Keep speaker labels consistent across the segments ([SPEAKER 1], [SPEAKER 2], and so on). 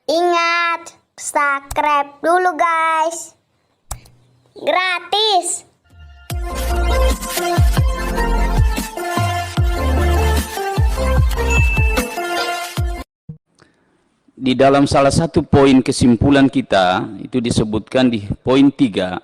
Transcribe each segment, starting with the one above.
[SPEAKER 1] Ingat, subscribe dulu guys. Gratis.
[SPEAKER 2] Di dalam salah satu poin kesimpulan kita, itu disebutkan di poin 3,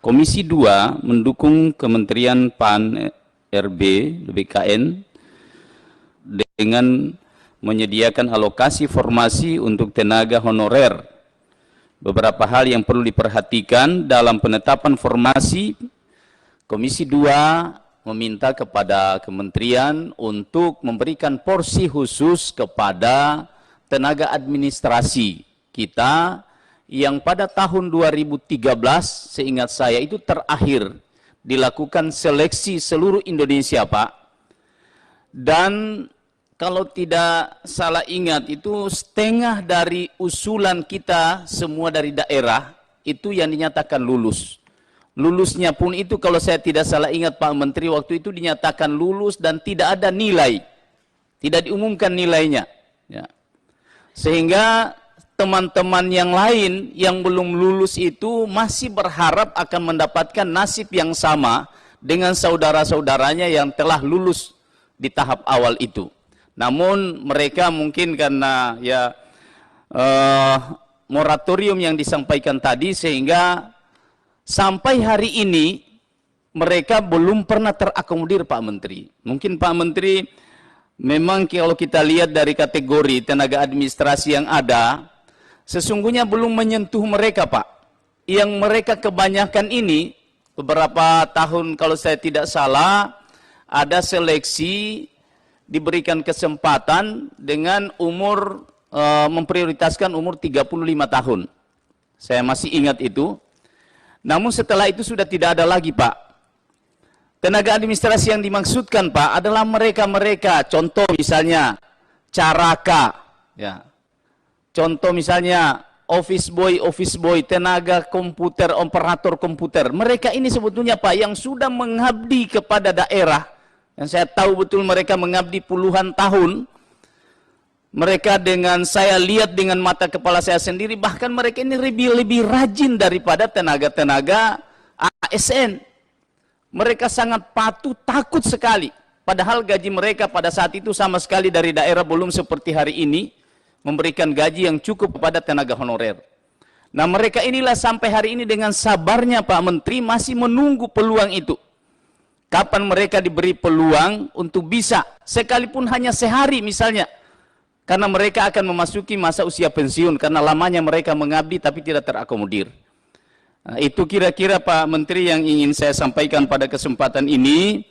[SPEAKER 2] Komisi 2 mendukung Kementerian PAN RB, BKN, dengan menyediakan alokasi formasi untuk tenaga honorer. Beberapa hal yang perlu diperhatikan dalam penetapan formasi, Komisi 2 meminta kepada kementerian untuk memberikan porsi khusus kepada tenaga administrasi kita yang pada tahun 2013 seingat saya itu terakhir dilakukan seleksi seluruh Indonesia, Pak. Dan kalau tidak salah ingat itu setengah dari usulan kita semua dari daerah itu yang dinyatakan lulus. Lulusnya pun itu kalau saya tidak salah ingat Pak Menteri waktu itu dinyatakan lulus dan tidak ada nilai. Tidak diumumkan nilainya. Ya. Sehingga teman-teman yang lain yang belum lulus itu masih berharap akan mendapatkan nasib yang sama dengan saudara-saudaranya yang telah lulus di tahap awal itu. Namun mereka mungkin karena ya moratorium yang disampaikan tadi sehingga sampai hari ini mereka belum pernah terakomodir Pak Menteri. Mungkin Pak Menteri memang kalau kita lihat dari kategori tenaga administrasi yang ada, sesungguhnya belum menyentuh mereka, Pak. Yang mereka kebanyakan ini, beberapa tahun kalau saya tidak salah, ada seleksi, diberikan kesempatan dengan umur, memprioritaskan umur 35 tahun. Saya masih ingat itu. Namun setelah itu sudah tidak ada lagi, Pak. Tenaga administrasi yang dimaksudkan Pak adalah mereka-mereka, contoh misalnya Caraka, ya. Contoh misalnya office boy, tenaga komputer, operator komputer. Mereka ini sebetulnya Pak yang sudah mengabdi kepada daerah. Yang saya tahu betul mereka mengabdi puluhan tahun. Mereka dengan saya lihat dengan mata kepala saya sendiri, bahkan mereka ini lebih rajin daripada tenaga-tenaga ASN. Mereka sangat patuh, takut sekali. Padahal gaji mereka pada saat itu sama sekali dari daerah belum seperti hari ini memberikan gaji yang cukup kepada tenaga honorer. Nah mereka inilah sampai hari ini dengan sabarnya Pak Menteri masih menunggu peluang itu. Kapan mereka diberi peluang untuk bisa, sekalipun hanya sehari misalnya. Karena mereka akan memasuki masa usia pensiun, karena lamanya mereka mengabdi tapi tidak terakomodir. Nah, itu kira-kira Pak Menteri yang ingin saya sampaikan pada kesempatan ini,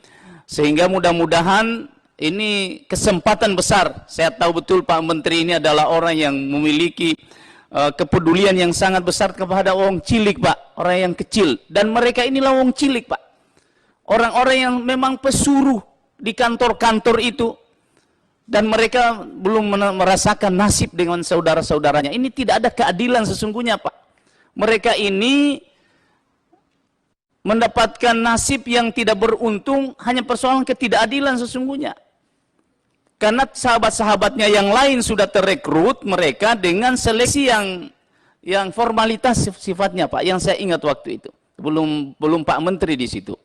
[SPEAKER 2] sehingga mudah-mudahan ini kesempatan besar. Saya tahu betul Pak Menteri ini adalah orang yang memiliki kepedulian yang sangat besar kepada orang cilik Pak, orang yang kecil. Dan mereka inilah orang cilik Pak, orang-orang yang memang pesuruh di kantor-kantor itu. Dan mereka belum merasakan nasib dengan saudara-saudaranya. Ini tidak ada keadilan sesungguhnya Pak. Mereka ini mendapatkan nasib yang tidak beruntung hanya persoalan ketidakadilan sesungguhnya. Karena sahabat-sahabatnya yang lain sudah terrekrut mereka dengan seleksi yang formalitas sifatnya Pak, yang saya ingat waktu itu. Belum Pak Menteri di situ.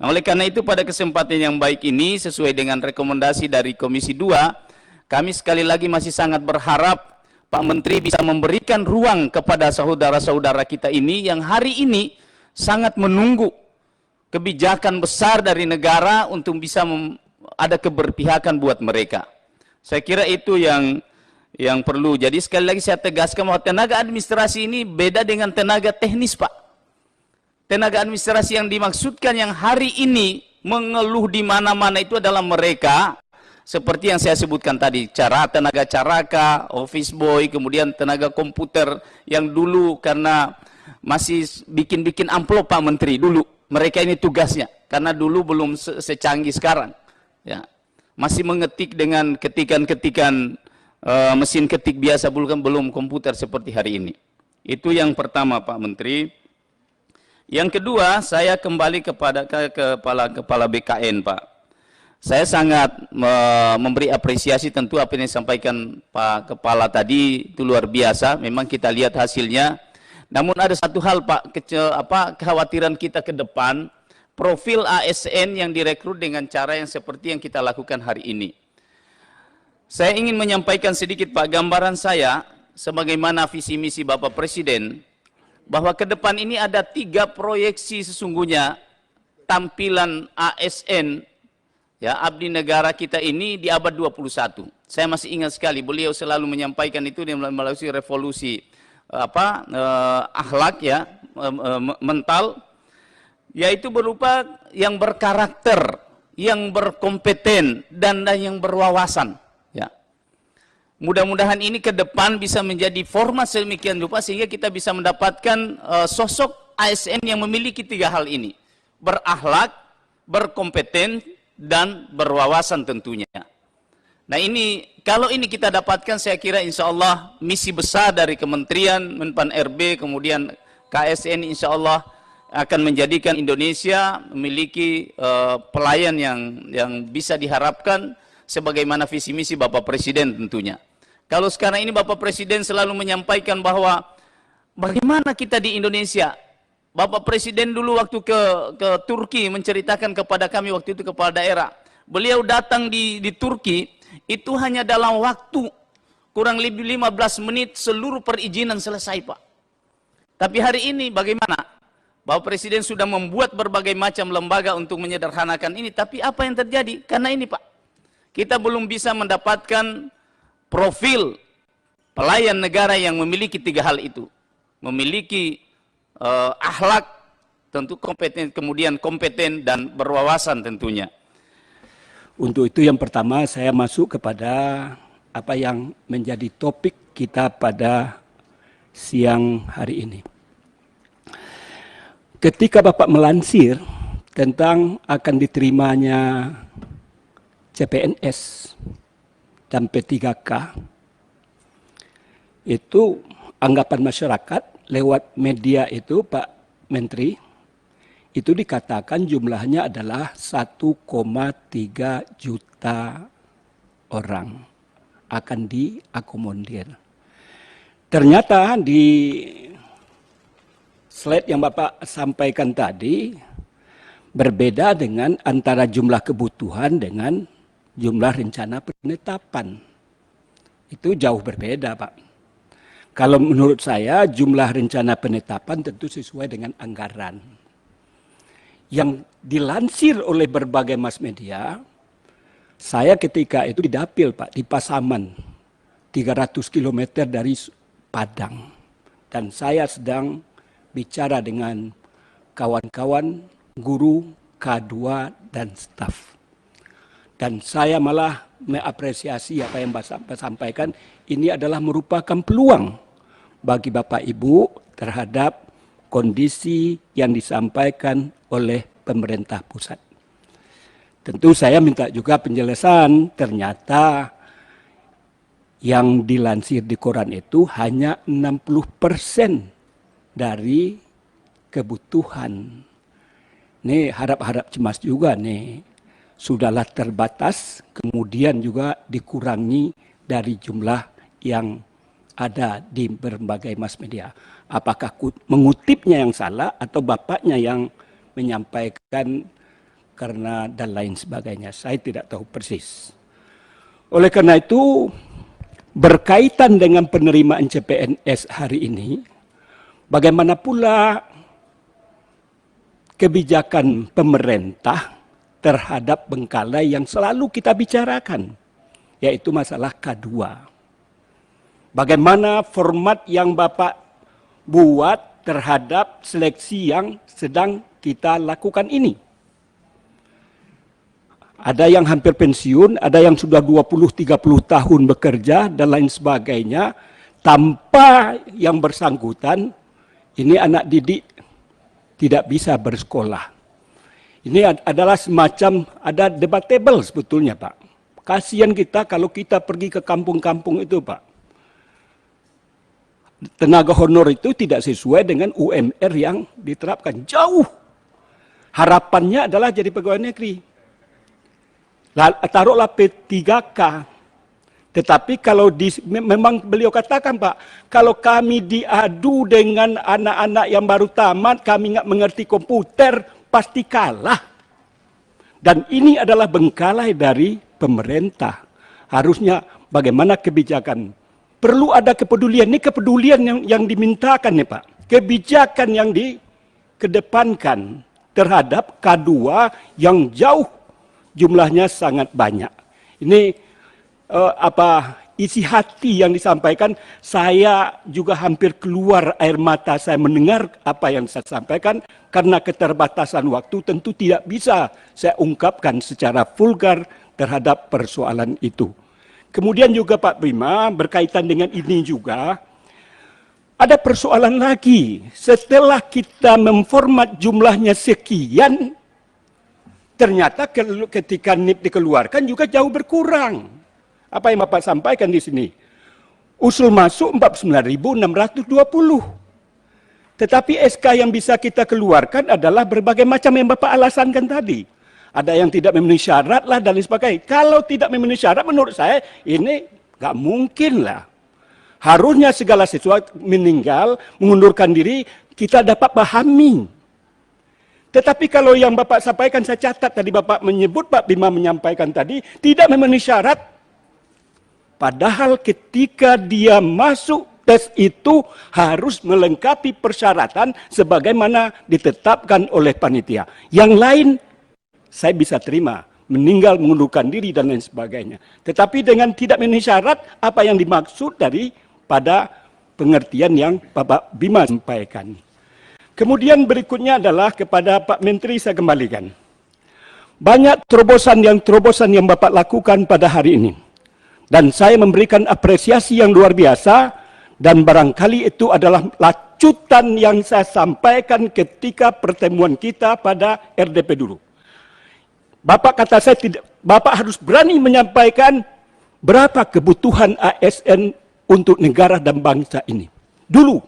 [SPEAKER 2] Nah, oleh karena itu pada kesempatan yang baik ini sesuai dengan rekomendasi dari Komisi 2, kami sekali lagi masih sangat berharap Pak Menteri bisa memberikan ruang kepada saudara-saudara kita ini yang hari ini sangat menunggu kebijakan besar dari negara untuk bisa ada keberpihakan buat mereka. Saya kira itu yang perlu. Jadi sekali lagi saya tegaskan bahwa tenaga administrasi ini beda dengan tenaga teknis Pak. Tenaga administrasi yang dimaksudkan yang hari ini mengeluh di mana-mana itu adalah mereka seperti yang saya sebutkan tadi, tenaga Caraka, office boy, kemudian tenaga komputer yang dulu karena masih bikin-bikin amplop Pak Menteri dulu. Mereka ini tugasnya, karena dulu belum secanggih sekarang. Ya. Masih mengetik dengan ketikan-ketikan mesin ketik biasa, belum komputer seperti hari ini. Itu yang pertama Pak Menteri. Yang kedua, saya kembali kepada kepala BKN Pak. Saya sangat memberi apresiasi tentu apa yang disampaikan Pak Kepala tadi, itu luar biasa. Memang kita lihat hasilnya. Namun ada satu hal Pak, kekhawatiran kita ke depan, profil ASN yang direkrut dengan cara yang seperti yang kita lakukan hari ini. Saya ingin menyampaikan sedikit Pak gambaran saya, sebagaimana visi misi Bapak Presiden, bahwa ke depan ini ada 3 proyeksi sesungguhnya tampilan ASN, ya, abdi negara kita ini di abad 21. Saya masih ingat sekali beliau selalu menyampaikan itu melalui revolusi akhlak, ya, mental, yaitu berupa yang berkarakter, yang berkompeten, dan yang berwawasan. Ya. Mudah-mudahan ini ke depan bisa menjadi format sedemikian rupa sehingga kita bisa mendapatkan sosok ASN yang memiliki 3 hal ini: berakhlak, berkompeten, dan berwawasan tentunya. Nah ini, kalau ini kita dapatkan, saya kira insya Allah misi besar dari Kementerian, Menpan RB, kemudian KSN insya Allah akan menjadikan Indonesia memiliki pelayan yang bisa diharapkan sebagaimana visi misi Bapak Presiden tentunya. Kalau sekarang ini Bapak Presiden selalu menyampaikan bahwa bagaimana kita di Indonesia. Bapak Presiden dulu waktu ke Turki menceritakan kepada kami waktu itu kepala daerah. Beliau datang di Turki itu hanya dalam waktu kurang lebih 15 menit seluruh perizinan selesai Pak. Tapi hari ini bagaimana? Bapak Presiden sudah membuat berbagai macam lembaga untuk menyederhanakan ini. Tapi apa yang terjadi? Karena ini Pak, kita belum bisa mendapatkan profil pelayan negara yang memiliki 3 hal itu. Memiliki akhlak, tentu kompeten, kemudian kompeten dan berwawasan tentunya.
[SPEAKER 3] Untuk itu yang pertama saya masuk kepada apa yang menjadi topik kita pada siang hari ini. Ketika Bapak melansir tentang akan diterimanya CPNS dan P3K, itu anggapan masyarakat lewat media itu Pak Menteri, itu dikatakan jumlahnya adalah 1,3 juta orang akan diakomodir. Ternyata di slide yang Bapak sampaikan tadi berbeda dengan antara jumlah kebutuhan dengan jumlah rencana penetapan. Itu jauh berbeda Pak. Kalau menurut saya jumlah rencana penetapan tentu sesuai dengan anggaran. Yang dilansir oleh berbagai mass media, saya ketika itu di Dapil Pak, di Pasaman, 300 km dari Padang. Dan saya sedang bicara dengan kawan-kawan, guru, K2, dan staf. Dan saya malah mengapresiasi apa yang Bapak sampaikan, ini adalah merupakan peluang bagi Bapak Ibu terhadap kondisi yang disampaikan oleh pemerintah pusat. Tentu saya minta juga penjelasan, ternyata yang dilansir di koran itu hanya 60% dari kebutuhan. Nih harap-harap cemas juga nih. Sudahlah terbatas, kemudian juga dikurangi dari jumlah yang ada di berbagai mass media. Apakah mengutipnya yang salah atau bapaknya yang menyampaikan karena dan lain sebagainya. Saya tidak tahu persis. Oleh karena itu, berkaitan dengan penerimaan CPNS hari ini, bagaimana pula kebijakan pemerintah terhadap Bengkalai yang selalu kita bicarakan, yaitu masalah K2. Bagaimana format yang Bapak buat terhadap seleksi yang sedang kita lakukan ini. Ada yang hampir pensiun, ada yang sudah 20-30 tahun bekerja, dan lain sebagainya, tanpa yang bersangkutan, ini anak didik tidak bisa bersekolah. Ini adalah semacam, ada debatable sebetulnya Pak. Kasihan kita kalau kita pergi ke kampung-kampung itu Pak. Tenaga honor itu tidak sesuai dengan UMR yang diterapkan. Jauh. Harapannya adalah jadi pegawai negeri. Taruhlah P3K. Tetapi kalau memang beliau katakan, Pak, kalau kami diadu dengan anak-anak yang baru tamat, kami nggak mengerti komputer, pasti kalah. Dan ini adalah bengkalai dari pemerintah. Harusnya bagaimana kebijakan. Perlu ada kepedulian. Ini kepedulian yang dimintakan nih, Pak. Kebijakan yang dikedepankan terhadap K2 yang jauh jumlahnya sangat banyak. Ini isi hati yang disampaikan, saya juga hampir keluar air mata saya mendengar apa yang saya sampaikan, karena keterbatasan waktu tentu tidak bisa saya ungkapkan secara vulgar terhadap persoalan itu. Kemudian juga Pak Bima, berkaitan dengan ini juga, ada persoalan lagi. Setelah kita memformat jumlahnya sekian, ternyata ketika NIP dikeluarkan juga jauh berkurang. Apa yang Bapak sampaikan di sini? Usul masuk 49.620. Tetapi SK yang bisa kita keluarkan adalah berbagai macam yang Bapak alasankan tadi. Ada yang tidak memenuhi syarat lah dan lain sebagainya. Kalau tidak memenuhi syarat menurut saya ini nggak mungkin lah. Harusnya segala sesuatu meninggal, mengundurkan diri, kita dapat pahami. Tetapi kalau yang Bapak sampaikan, saya catat tadi Bapak menyebut, Pak Bima menyampaikan tadi, tidak memenuhi syarat. Padahal ketika dia masuk tes itu harus melengkapi persyaratan sebagaimana ditetapkan oleh panitia. Yang lain saya bisa terima, meninggal, mengundurkan diri dan lain sebagainya. Tetapi dengan tidak memenuhi syarat, apa yang dimaksud daripada pengertian yang Bapak Bima sampaikan. Kemudian berikutnya adalah kepada Pak Menteri saya kembalikan. Banyak terobosan yang Bapak lakukan pada hari ini. Dan saya memberikan apresiasi yang luar biasa, dan barangkali itu adalah lacutan yang saya sampaikan ketika pertemuan kita pada RDP dulu. Bapak kata saya, Bapak harus berani menyampaikan berapa kebutuhan ASN untuk negara dan bangsa ini. Dulu,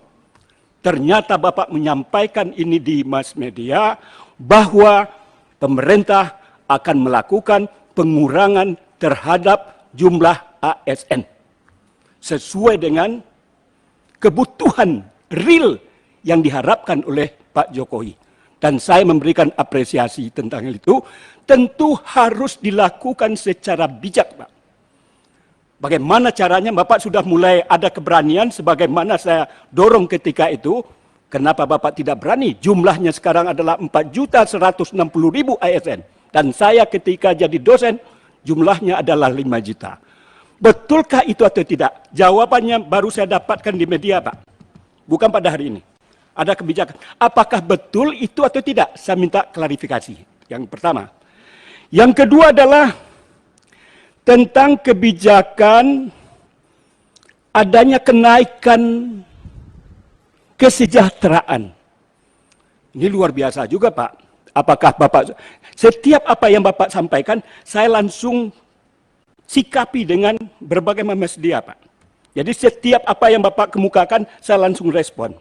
[SPEAKER 3] ternyata Bapak menyampaikan ini di mass media, bahwa pemerintah akan melakukan pengurangan terhadap jumlah ASN sesuai dengan kebutuhan real yang diharapkan oleh Pak Jokowi. Dan saya memberikan apresiasi tentang itu. Tentu harus dilakukan secara bijak, Pak. Bagaimana caranya? Bapak sudah mulai ada keberanian sebagaimana saya dorong ketika itu. Kenapa Bapak tidak berani? Jumlahnya sekarang adalah 4.160.000 ASN. Dan saya ketika jadi dosen, jumlahnya adalah 5 juta. Betulkah itu atau tidak? Jawabannya baru saya dapatkan di media, Pak. Bukan pada hari ini. Ada kebijakan. Apakah betul itu atau tidak? Saya minta klarifikasi. Yang pertama. Yang kedua adalah tentang kebijakan adanya kenaikan kesejahteraan. Ini luar biasa juga, Pak. Apakah Bapak, setiap apa yang Bapak sampaikan, saya langsung sikapi dengan berbagai macam media, Pak. Jadi setiap apa yang Bapak kemukakan, saya langsung respon.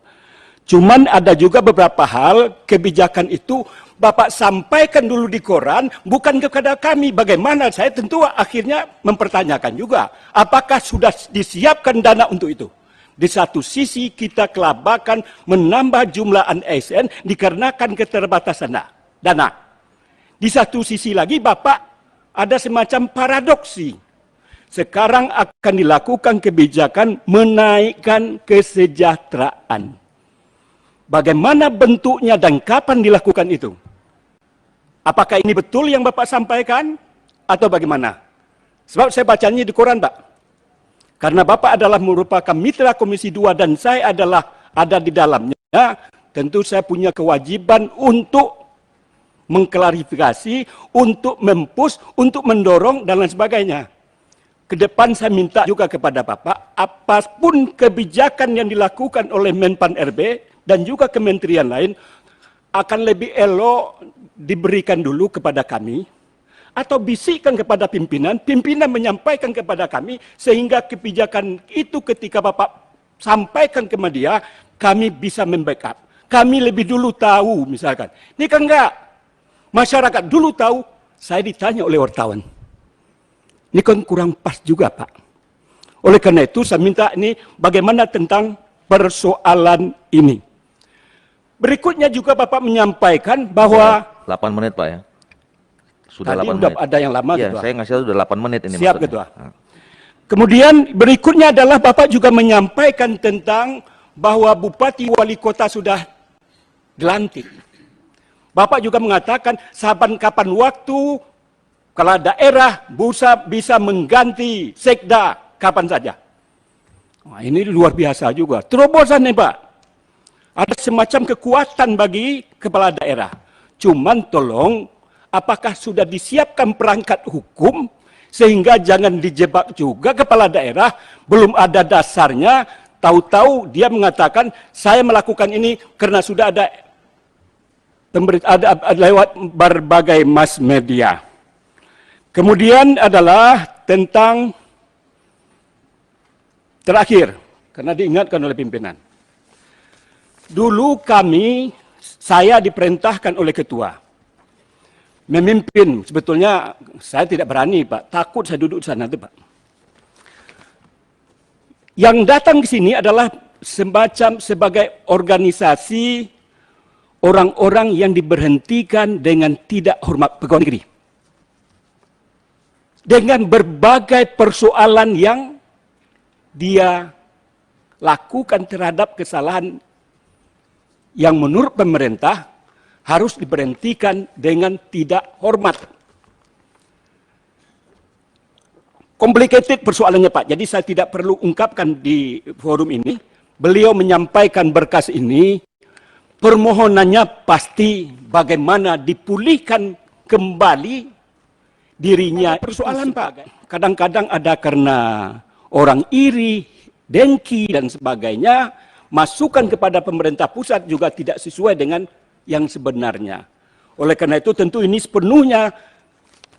[SPEAKER 3] Cuman ada juga beberapa hal, kebijakan itu Bapak sampaikan dulu di koran, bukan kepada kami. Bagaimana? Saya tentu akhirnya mempertanyakan juga, apakah sudah disiapkan dana untuk itu? Di satu sisi kita kelabakan menambah jumlah ASN dikarenakan keterbatasan dana. Di satu sisi lagi Bapak ada semacam paradoksi. Sekarang akan dilakukan kebijakan menaikkan kesejahteraan. Bagaimana bentuknya dan kapan dilakukan itu? Apakah ini betul yang Bapak sampaikan? Atau bagaimana? Sebab saya bacanya di koran, Pak. Karena Bapak adalah merupakan mitra Komisi 2 dan saya adalah ada di dalamnya, tentu saya punya kewajiban untuk mengklarifikasi, untuk mempush, untuk mendorong, dan lain sebagainya. Ke depan saya minta juga kepada Bapak, apapun kebijakan yang dilakukan oleh Menpan RB dan juga kementerian lain, akan lebih elok diberikan dulu kepada kami, atau bisikkan kepada pimpinan, pimpinan menyampaikan kepada kami, sehingga kebijakan itu ketika Bapak sampaikan ke media, kami bisa membackup. Kami lebih dulu tahu, misalkan. Ini kan enggak. Masyarakat dulu tahu, saya ditanya oleh wartawan. Ini kan kurang pas juga, Pak. Oleh karena itu saya minta ini bagaimana tentang persoalan ini. Berikutnya juga Bapak menyampaikan bahwa
[SPEAKER 4] 8 menit Pak ya. Sudah
[SPEAKER 3] tadi
[SPEAKER 4] 8
[SPEAKER 3] udah
[SPEAKER 4] menit.
[SPEAKER 3] ada yang lama,
[SPEAKER 4] Iya,
[SPEAKER 3] Ketua.
[SPEAKER 4] saya ngasih tahu sudah 8 menit ini
[SPEAKER 3] Siap,
[SPEAKER 4] maksudnya.
[SPEAKER 3] Ketua. Kemudian berikutnya adalah Bapak juga menyampaikan tentang bahwa Bupati Wali Kota sudah dilantik. Bapak juga mengatakan saban kapan waktu kalau daerah bisa mengganti sekda kapan saja. Wah, ini luar biasa juga. Terobosan nih Pak. Ada semacam kekuatan bagi kepala daerah. Cuman tolong, apakah sudah disiapkan perangkat hukum sehingga jangan dijebak juga kepala daerah belum ada dasarnya, tahu-tahu dia mengatakan saya melakukan ini karena sudah ada lewat berbagai mass media. Kemudian adalah tentang terakhir, karena diingatkan oleh pimpinan. Dulu saya diperintahkan oleh ketua memimpin. Sebetulnya saya tidak berani, Pak. Takut saya duduk di sana, itu, Pak. Yang datang ke sini adalah semacam sebagai organisasi orang-orang yang diberhentikan dengan tidak hormat pegawai negeri. Dengan berbagai persoalan yang dia lakukan terhadap kesalahan yang menurut pemerintah harus diberhentikan dengan tidak hormat. Complicated persoalannya Pak, jadi saya tidak perlu ungkapkan di forum ini. Beliau menyampaikan berkas ini, permohonannya pasti bagaimana dipulihkan kembali dirinya. Persoalan Pak, kadang-kadang ada karena orang iri, dengki dan sebagainya, masukan kepada pemerintah pusat juga tidak sesuai dengan yang sebenarnya. Oleh karena itu tentu ini sepenuhnya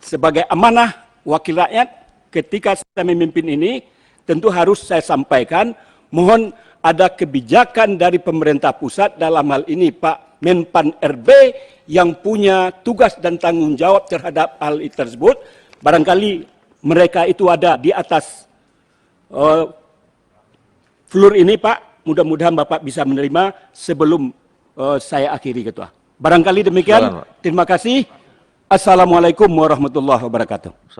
[SPEAKER 3] sebagai amanah wakil rakyat ketika saya memimpin ini, tentu harus saya sampaikan, mohon ada kebijakan dari pemerintah pusat dalam hal ini Pak Menpan RB yang punya tugas dan tanggung jawab terhadap hal tersebut. Barangkali mereka itu ada di atas floor ini Pak. Mudah-mudahan Bapak bisa menerima sebelum saya akhiri Ketua. Barangkali demikian. Terima kasih. Assalamualaikum warahmatullahi wabarakatuh.